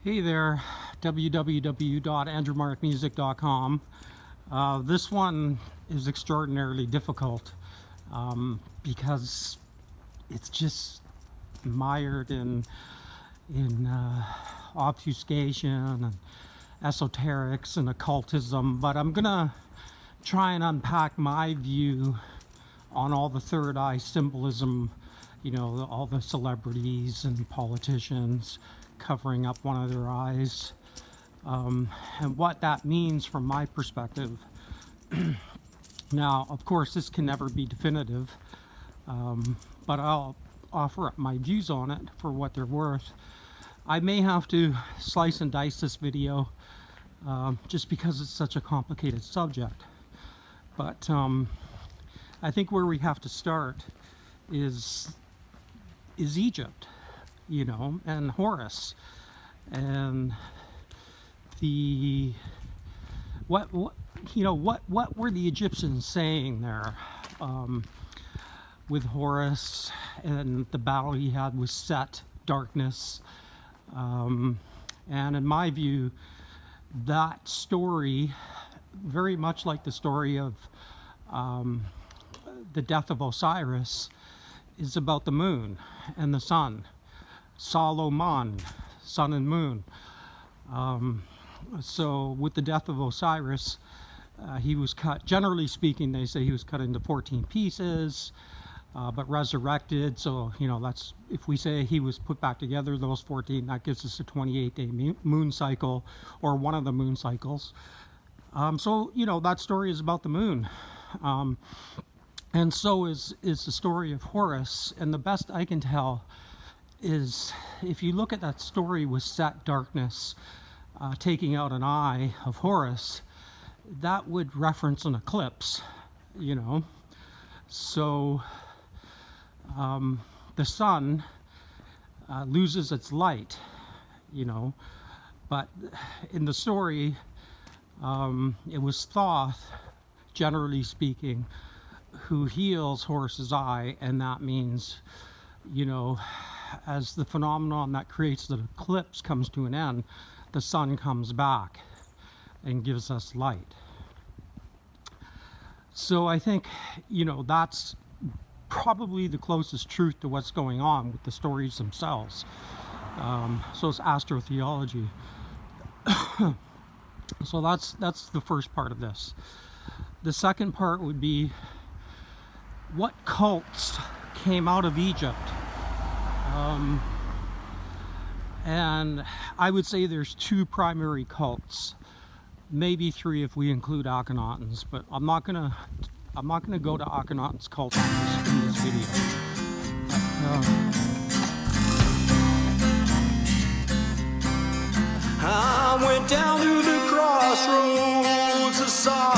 Hey there, www.andrewmarkmusic.com. This one is extraordinarily difficult because it's just mired in obfuscation and esoterics and occultism, but I'm gonna try and unpack my view on all the third eye symbolism, you know, all the celebrities and politicians covering up one of their eyes, and what that means from my perspective. Now, of course, this can never be definitive, but I'll offer up my views on it for what they're worth. I may have to slice and dice this video just because it's such a complicated subject, but I think where we have to start is Egypt, you know, and Horus, and what were the Egyptians saying there with Horus and the battle he had with Set, darkness, and in my view, that story, very much like the story of the death of Osiris, is about the moon and the sun. Solomon, sun and moon. So with the death of Osiris, he was cut, generally speaking, they say he was cut into 14 pieces, but resurrected. So, you know, that's, if we say he was put back together, those 14, that gives us a 28-day moon cycle, or one of the moon cycles. So, you know, that story is about the moon. And so is the story of Horus. And the best I can tell is, if you look at that story with Set, darkness, taking out an eye of Horus, that would reference an eclipse, you know. So the sun loses its light, you know, but in the story it was Thoth, generally speaking, who heals Horus's eye, and that means, you know, as the phenomenon that creates the eclipse comes to an end, the sun comes back and gives us light. So I think, you know, that's probably the closest truth to what's going on with the stories themselves. So it's astrotheology. So that's the first part of this. The second part would be, what cults came out of Egypt? And I would say there's two primary cults, maybe three if we include Akhenaten's, but I'm not gonna go to Akhenaten's cult in this video. I went down to the crossroads, I saw